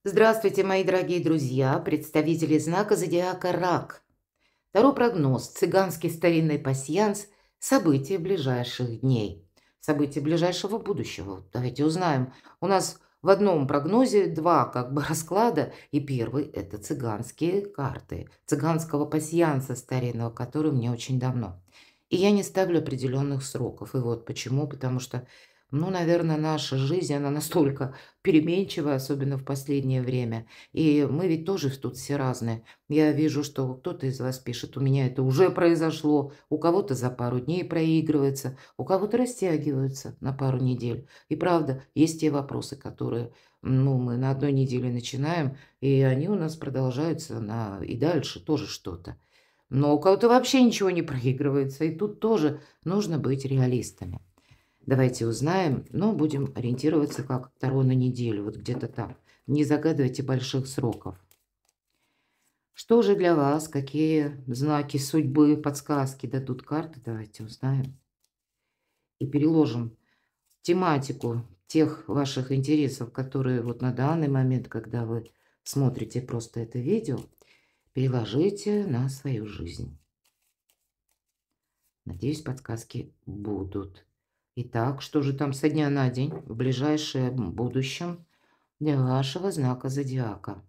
Здравствуйте, мои дорогие друзья, представители знака зодиака Рак. Второй прогноз, цыганский старинный пасьянс, события ближайших дней, события ближайшего будущего. Вот давайте узнаем. У нас в одном прогнозе два как бы расклада, и первый– это цыганские карты, цыганского пасьянса старинного, который мне очень давно. И я не ставлю определенных сроков. И вот почему. Потому что, ну, наверное, наша жизнь, она настолько переменчива, особенно в последнее время. И мы ведь тоже тут все разные. Я вижу, что кто-то из вас пишет: у меня это уже произошло, у кого-то за пару дней проигрывается, у кого-то растягиваются на пару недель. И правда, есть те вопросы, которые, ну, мы на одной неделе начинаем, и они у нас продолжаются и дальше тоже что-то. Но у кого-то вообще ничего не проигрывается, и тут тоже нужно быть реалистами. Давайте узнаем, но будем ориентироваться как второй на неделю, вот где-то так. Не загадывайте больших сроков. Что же для вас, какие знаки судьбы, подсказки дадут карты, давайте узнаем. И переложим тематику тех ваших интересов, которые вот на данный момент, когда вы смотрите просто это видео, переложите на свою жизнь. Надеюсь, подсказки будут. Итак, что же там со дня на день в ближайшем будущем для вашего знака зодиака?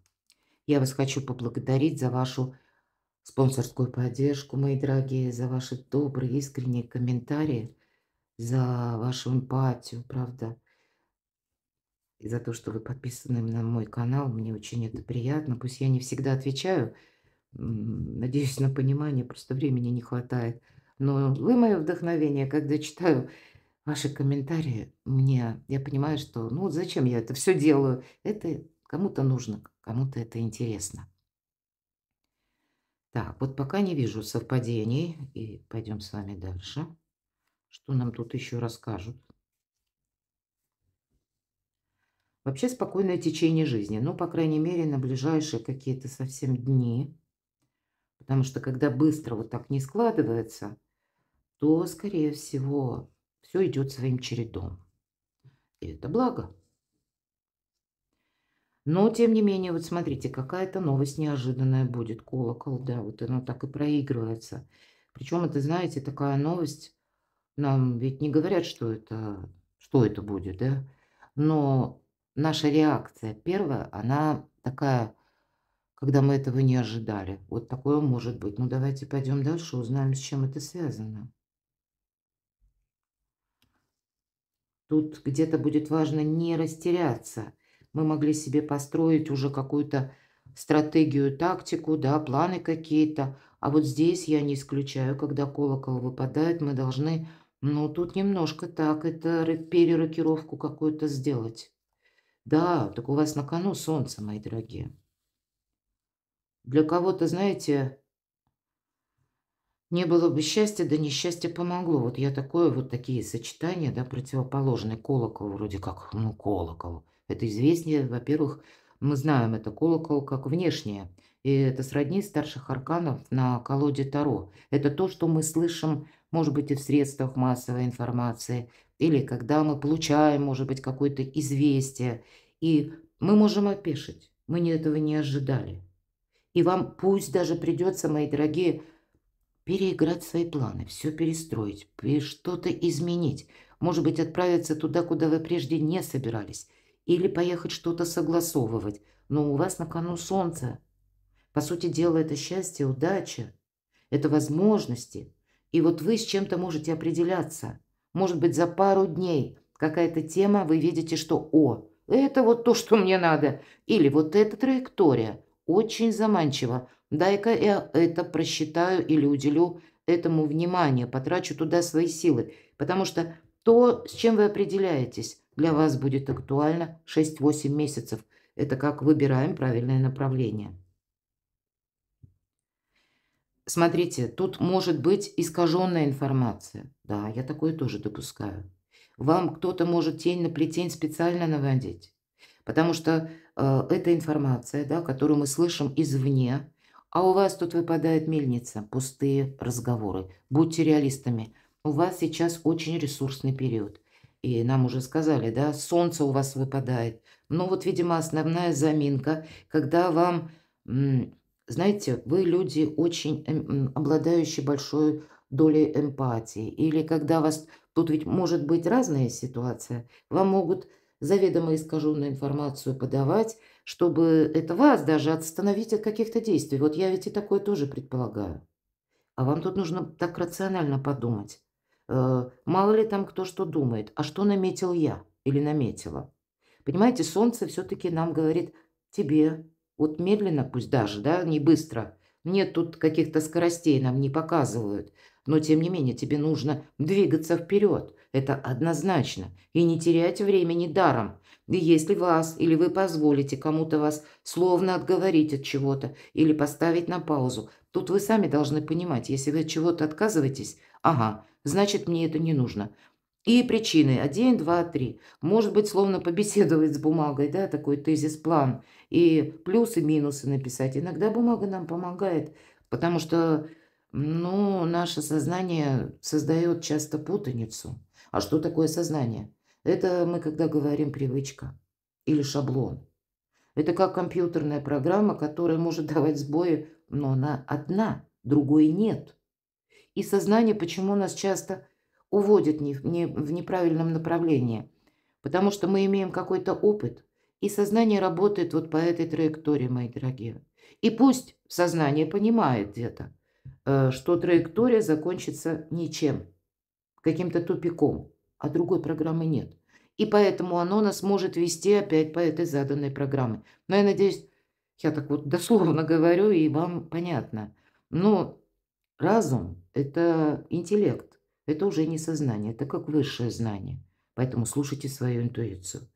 Я вас хочу поблагодарить за вашу спонсорскую поддержку, мои дорогие, за ваши добрые, искренние комментарии, за вашу эмпатию, правда, и за то, что вы подписаны на мой канал. Мне очень это приятно. Пусть я не всегда отвечаю, надеюсь на понимание, просто времени не хватает. Но вы мое вдохновение, когда читаю ваши комментарии, я понимаю, что, ну, вот зачем я это все делаю? Это кому-то нужно, кому-то это интересно. Так, вот пока не вижу совпадений, и пойдем с вами дальше. Что нам тут еще расскажут? Вообще спокойное течение жизни, ну, по крайней мере, на ближайшие какие-то совсем дни. Потому что когда быстро вот так не складывается, то, скорее всего, все идет своим чередом. И это благо. Но, тем не менее, вот смотрите, какая-то новость неожиданная будет. Колокол, да, вот оно так и проигрывается. Причем это, знаете, такая новость, нам ведь не говорят, что это будет, да? Но наша реакция первая, она такая, когда мы этого не ожидали. Вот такое может быть. Ну, давайте пойдем дальше, узнаем, с чем это связано. Тут где-то будет важно не растеряться. Мы могли себе построить уже какую-то стратегию, тактику, да, планы какие-то. А вот здесь я не исключаю, когда колокол выпадает, мы должны, ну, тут немножко так, это перерокировку какую-то сделать. Да, так у вас на кону солнце, мои дорогие. Для кого-то, знаете, не было бы счастья, да несчастье помогло. Вот я такое, вот такие сочетания, да, противоположные. Колокол вроде как, ну, колокол. Это известнее, во-первых, мы знаем это колокол как внешнее. И это сродни старших арканов на колоде Таро. Это то, что мы слышим, может быть, и в средствах массовой информации, или когда мы получаем, может быть, какое-то известие. И мы можем опешить. Этого не ожидали. И вам пусть даже придется, мои дорогие, переиграть свои планы, все перестроить, что-то изменить. Может быть, отправиться туда, куда вы прежде не собирались. Или поехать что-то согласовывать. Но у вас на кону солнце. По сути дела, это счастье, удача. Это возможности. И вот вы с чем-то можете определяться. Может быть, за пару дней какая-то тема, вы видите, что «О, это вот то, что мне надо». Или вот эта траектория очень заманчива. Дай-ка я это просчитаю или уделю этому внимание, потрачу туда свои силы. Потому что то, с чем вы определяетесь, для вас будет актуально 6-8 месяцев. Это как выбираем правильное направление. Смотрите, тут может быть искаженная информация. Да, я такое тоже допускаю. Вам кто-то может тень на плетень специально наводить, потому что это информация, да, которую мы слышим извне, а у вас тут выпадает мельница, пустые разговоры. Будьте реалистами. У вас сейчас очень ресурсный период. И нам уже сказали, да, солнце у вас выпадает. Ну вот, видимо, основная заминка, когда вам, знаете, вы люди очень обладающие большой долей эмпатии. Или когда вас, тут ведь может быть разная ситуация, вам могут заведомо искаженную информацию подавать, чтобы это вас даже остановить от каких-то действий. Вот я ведь и такое тоже предполагаю. А вам тут нужно так рационально подумать. Мало ли там кто что думает, а что наметил я или наметила. Понимаете, солнце все-таки нам говорит тебе, вот медленно, пусть даже, да, не быстро. Нет тут каких-то скоростей, нам не показывают. Но тем не менее, тебе нужно двигаться вперед. Это однозначно. И не терять времени даром. И если вас или вы позволите кому-то вас словно отговорить от чего-то или поставить на паузу, тут вы сами должны понимать, если вы от чего-то отказываетесь, ага, значит, мне это не нужно. И причины 1, 2, 3. Может быть, словно побеседовать с бумагой, да, такой тезис-план. И плюсы, минусы написать. Иногда бумага нам помогает, потому что, ну, наше сознание создает часто путаницу. А что такое сознание? Это мы когда говорим привычка или шаблон. Это как компьютерная программа, которая может давать сбои, но она одна, другой нет. И сознание почему нас часто уводит в неправильном направлении? Потому что мы имеем какой-то опыт, и сознание работает вот по этой траектории, мои дорогие. И пусть сознание понимает это, что траектория закончится ничем, каким-то тупиком, а другой программы нет. И поэтому оно нас может вести опять по этой заданной программе. Но я надеюсь, я так вот дословно говорю, и вам понятно. Но разум– это интеллект, это уже не сознание, это как высшее знание. Поэтому слушайте свою интуицию.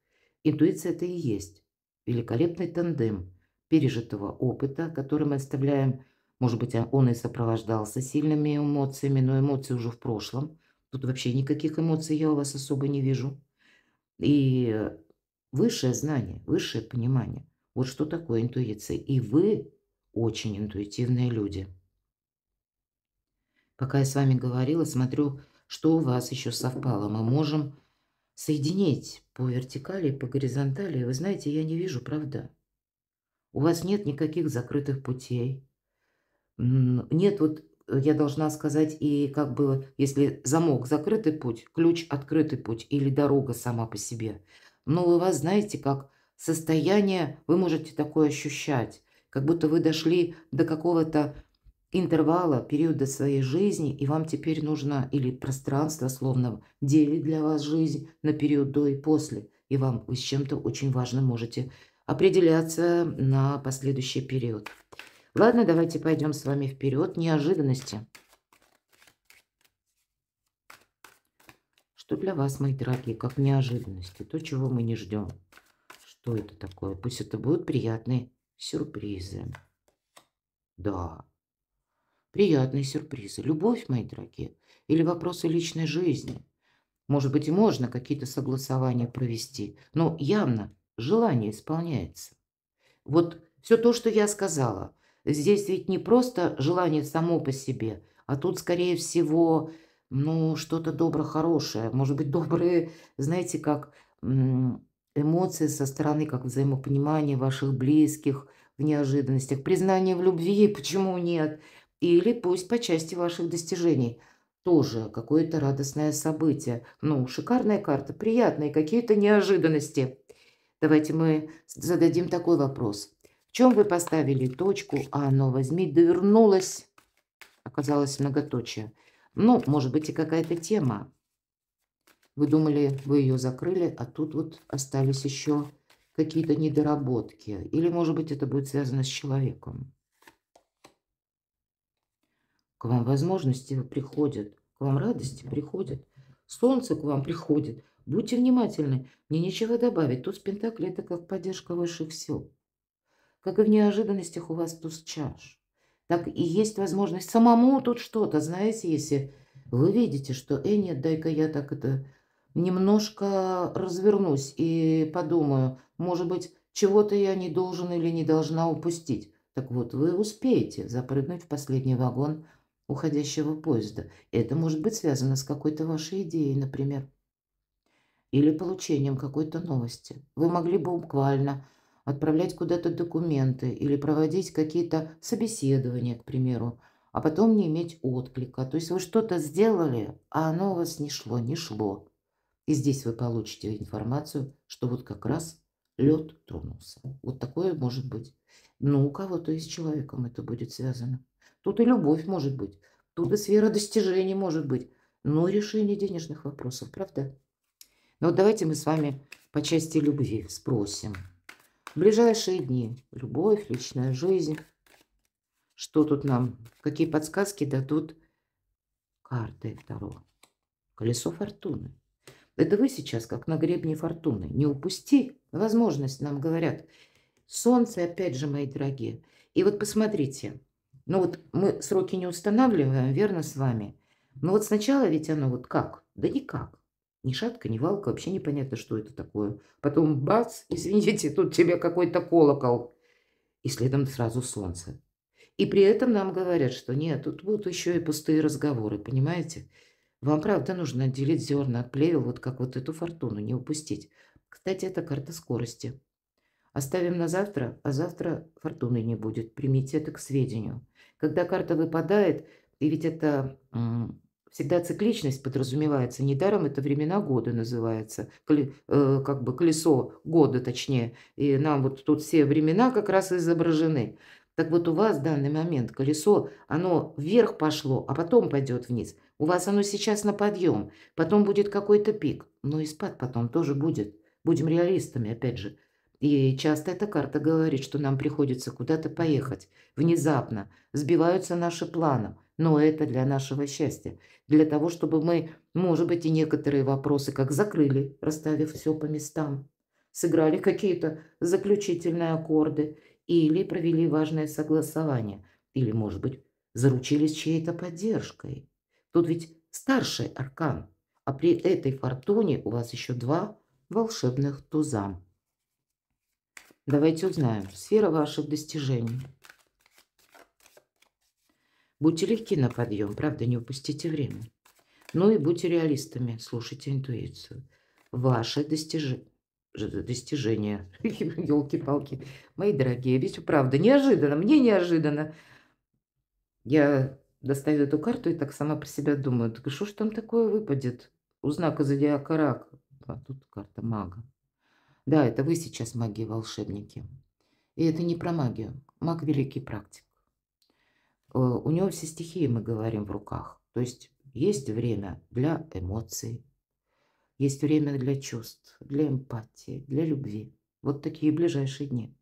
Интуиция– это и есть великолепный тандем пережитого опыта, который мы оставляем, может быть, он и сопровождался сильными эмоциями, но эмоции уже в прошлом. Тут вообще никаких эмоций я у вас особо не вижу. И высшее знание, высшее понимание. Вот что такое интуиция. И вы очень интуитивные люди. Пока я с вами говорила, смотрю, что у вас еще совпало. Мы можем соединить по вертикали и по горизонтали. И вы знаете, я не вижу, правда. У вас нет никаких закрытых путей. Нет, вот я должна сказать, и как бы, если замок закрытый путь, ключ открытый путь или дорога сама по себе. Но у вас, знаете, как состояние, вы можете такое ощущать, как будто вы дошли до какого-то интервала, периода своей жизни, и вам теперь нужно, или пространство словно делит для вас жизнь на период до и после, и вы с чем-то очень важным можете определяться на последующий период. Ладно, давайте пойдем с вами вперед. Неожиданности. Что для вас, мои дорогие, как неожиданности? То, чего мы не ждем. Что это такое? Пусть это будут приятные сюрпризы. Да, приятные сюрпризы. Любовь, мои дорогие, или вопросы личной жизни. Может быть, и можно какие-то согласования провести, но явно желание исполняется. Вот все то, что я сказала, здесь ведь не просто желание само по себе, а тут, скорее всего, ну, что-то доброе, хорошее. Может быть, добрые, знаете, как эмоции со стороны, как взаимопонимание ваших близких в неожиданностях, признание в любви, почему нет? Или пусть по части ваших достижений. Тоже какое-то радостное событие. Ну, шикарная карта, приятные какие-то неожиданности. Давайте мы зададим такой вопрос. В чем вы поставили точку, а оно возьми, довернулось, оказалось многоточие. Ну, может быть, и какая-то тема. Вы думали, вы ее закрыли, а тут вот остались еще какие-то недоработки. Или, может быть, это будет связано с человеком. К вам возможности приходят, к вам радости приходят, солнце к вам приходит. Будьте внимательны, мне нечего добавить. Туз Пентаклей– это как поддержка высших сил. Как и в неожиданностях у вас туз чаш. Так и есть возможность самому тут что-то, знаете, если вы видите, что, нет, дай-ка я так это немножко развернусь и подумаю, может быть, чего-то я не должен или не должна упустить. Так вот, вы успеете запрыгнуть в последний вагон уходящего поезда. Это может быть связано с какой-то вашей идеей, например. или получением какой-то новости. Вы могли бы буквально отправлять куда-то документы или проводить какие-то собеседования, к примеру, а потом не иметь отклика. То есть вы что-то сделали, а оно у вас не шло, не шло. И здесь вы получите информацию, что вот как раз лед тронулся. Вот такое может быть. Ну, у кого-то и с человеком это будет связано. Тут и любовь может быть, тут и сфера достижений может быть, но и решение денежных вопросов, правда? Ну вот давайте мы с вами по части любви спросим. В ближайшие дни любовь, личная жизнь. Что тут нам, какие подсказки дадут карты Таро? Колесо фортуны. Это вы сейчас как на гребне фортуны. Не упусти возможность, нам говорят. Солнце, опять же, мои дорогие. И вот посмотрите. Ну вот мы сроки не устанавливаем, верно, с вами? Но вот сначала ведь оно вот как? Да никак. Ни шатка, ни валка, вообще непонятно, что это такое. Потом бац, извините, тут тебе какой-то колокол. И следом сразу солнце. И при этом нам говорят, что нет, тут будут еще и пустые разговоры, понимаете? Вам, правда, нужно отделить зерна от плевел, вот как вот эту фортуну, не упустить. Кстати, это карта скорости. Оставим на завтра, а завтра фортуны не будет. Примите это к сведению. Когда карта выпадает, и ведь это всегда цикличность подразумевается, недаром это времена года называется, как бы колесо года точнее. И нам вот тут все времена как раз изображены. Так вот у вас в данный момент колесо, оно вверх пошло, а потом пойдет вниз. У вас оно сейчас на подъем, потом будет какой-то пик, но и спад потом тоже будет. Будем реалистами, опять же. И часто эта карта говорит, что нам приходится куда-то поехать внезапно. Сбиваются наши планы, но это для нашего счастья. Для того, чтобы мы, может быть, и некоторые вопросы как закрыли, расставив все по местам. Сыграли какие-то заключительные аккорды или провели важное согласование. Или, может быть, заручились чьей-то поддержкой. Тут ведь старший аркан, а при этой фортуне у вас еще два волшебных туза. Давайте узнаем. Сфера ваших достижений. Будьте легки на подъем, правда, не упустите время. Ну и будьте реалистами, слушайте интуицию. Ваши достижения. Елки-палки. Мои дорогие, ведь правда, неожиданно, мне неожиданно. Я достаю эту карту и так сама про себя думаю, так что ж там такое выпадет? У знака зодиака Рак. А тут карта мага. Да, это вы сейчас маги-волшебники. И это не про магию. Маг – великий практик. У него все стихии, мы говорим, в руках. То есть время для эмоций, есть время для чувств, для эмпатии, для любви. Вот такие ближайшие дни.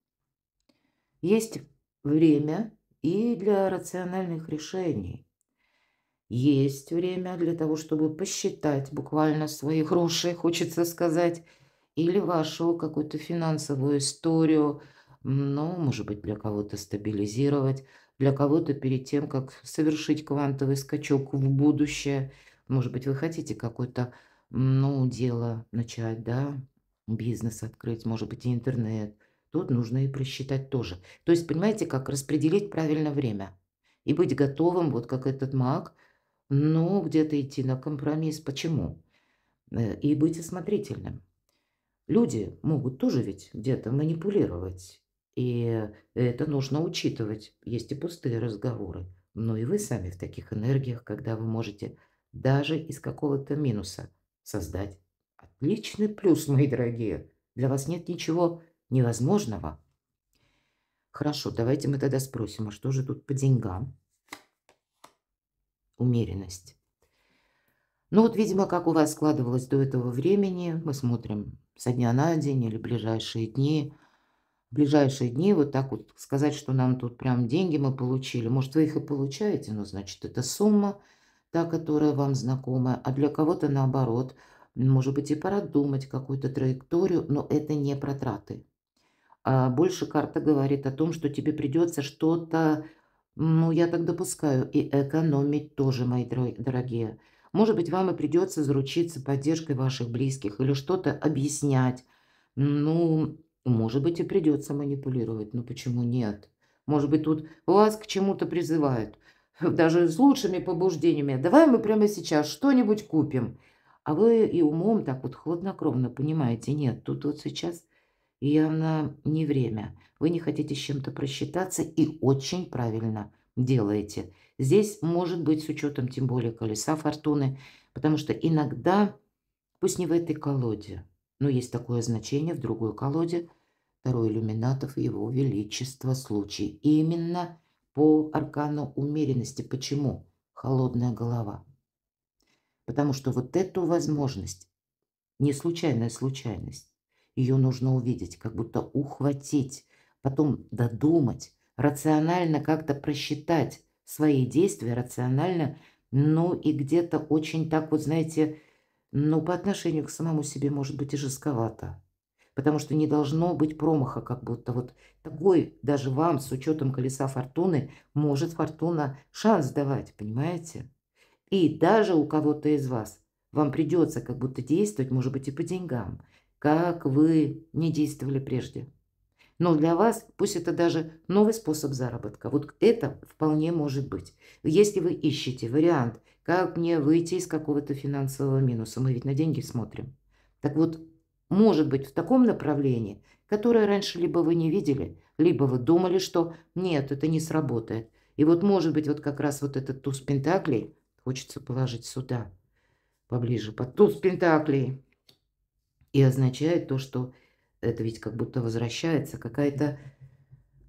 Есть время и для рациональных решений. Есть время для того, чтобы посчитать буквально свои гроши, хочется сказать, или вашу какую-то финансовую историю, ну, может быть, для кого-то стабилизировать, для кого-то перед тем, как совершить квантовый скачок в будущее. Может быть, вы хотите какое-то, ну, дело начать, да, бизнес открыть, может быть, и интернет. Тут нужно и просчитать тоже. То есть, понимаете, как распределить правильно время и быть готовым, вот как этот маг, ну, где-то идти на компромисс. Почему? И быть осмотрительным. Люди могут тоже ведь где-то манипулировать. И это нужно учитывать. Есть и пустые разговоры. Но и вы сами в таких энергиях, когда вы можете даже из какого-то минуса создать отличный плюс, мои дорогие. Для вас нет ничего невозможного. Хорошо, давайте мы тогда спросим, а что же тут по деньгам? Умеренность. Ну вот, видимо, как у вас складывалось до этого времени, мы смотрим со дня на день или ближайшие дни. Ближайшие дни вот так вот сказать, что нам тут прям деньги мы получили. Может, вы их и получаете, но значит, это сумма, та, которая вам знакома, а для кого-то наоборот. Может быть, и пора думать какую-то траекторию, но это не про траты. А больше карта говорит о том, что тебе придется что-то, ну, я так допускаю, и экономить тоже, мои дорогие. Может быть, вам и придется заручиться поддержкой ваших близких или что-то объяснять. Ну, может быть, и придется манипулировать. Ну, почему нет? Может быть, тут вас к чему-то призывают. Даже с лучшими побуждениями. Давай мы прямо сейчас что-нибудь купим. А вы и умом так вот хладнокровно понимаете, нет, тут вот сейчас явно не время. Вы не хотите с чем-то просчитаться и очень правильно делаете. Здесь может быть с учетом тем более колеса фортуны, потому что иногда, пусть не в этой колоде, но есть такое значение в другой колоде, второй иллюминатов и его величество случай. Именно по аркану умеренности. Почему? Холодная голова. Потому что вот эту возможность, не случайная случайность, ее нужно увидеть, как будто ухватить, потом додумать, рационально как-то просчитать свои действия, рационально, ну и где-то очень так вот, знаете, ну по отношению к самому себе может быть и жестковато. Потому что не должно быть промаха, как будто вот такой даже вам с учетом колеса фортуны может фортуна шанс давать, понимаете? И даже у кого-то из вас вам придется как будто действовать, может быть, и по деньгам, как вы не действовали прежде. Но для вас пусть это даже новый способ заработка. Вот это вполне может быть. Если вы ищете вариант, как мне выйти из какого-то финансового минуса, мы ведь на деньги смотрим. Так вот, может быть в таком направлении, которое раньше либо вы не видели, либо вы думали, что нет, это не сработает. И вот может быть вот как раз вот этот туз пентаклей хочется положить сюда, поближе, под туз пентаклей. И означает то, что это ведь как будто возвращается какая-то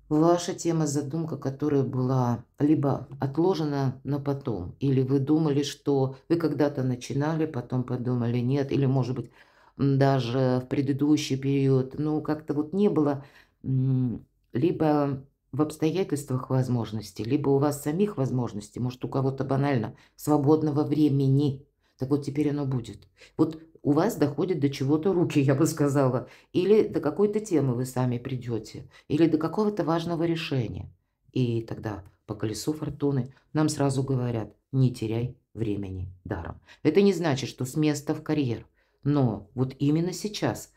ваша тема, задумка, которая была либо отложена на потом, или вы думали, что вы когда-то начинали, потом подумали нет, или, может быть, даже в предыдущий период, ну, как-то вот не было либо в обстоятельствах возможностей, либо у вас самих возможностей, может, у кого-то банально свободного времени. Так вот, теперь оно будет. Вот у вас доходят до чего-то руки, я бы сказала, или до какой-то темы вы сами придете, или до какого-то важного решения. И тогда по колесу фортуны нам сразу говорят, не теряй времени даром. Это не значит, что с места в карьер, но вот именно сейчас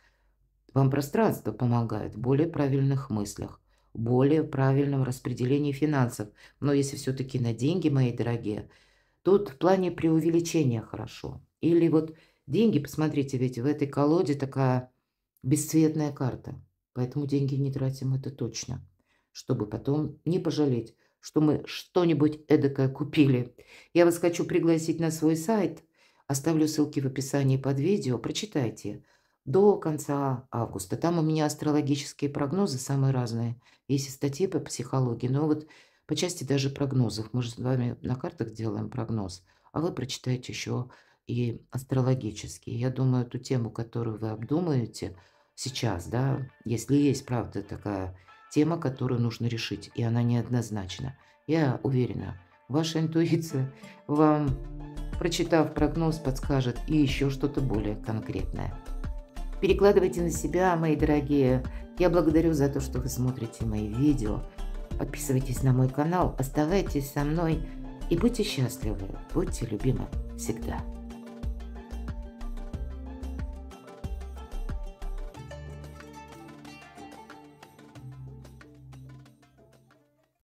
вам пространство помогает в более правильных мыслях, более правильном распределении финансов. Но если все-таки на деньги, мои дорогие, тут в плане преувеличения хорошо. Или вот деньги, посмотрите, ведь в этой колоде такая бесцветная карта. Поэтому деньги не тратим, это точно. Чтобы потом не пожалеть, что мы что-нибудь эдакое купили. Я вас хочу пригласить на свой сайт. Оставлю ссылки в описании под видео. Прочитайте до конца августа. Там у меня астрологические прогнозы самые разные. Есть и статьи по психологии, но вот по части даже прогнозов. Мы же с вами на картах делаем прогноз, а вы прочитаете еще и астрологические. Я думаю, эту тему, которую вы обдумаете сейчас, да, если есть, правда, такая тема, которую нужно решить, и она неоднозначна. Я уверена, ваша интуиция вам, прочитав прогноз, подскажет и еще что-то более конкретное. Перекладывайте на себя, мои дорогие. Я благодарю за то, что вы смотрите мои видео. Подписывайтесь на мой канал, оставайтесь со мной и будьте счастливы, будьте любимы всегда.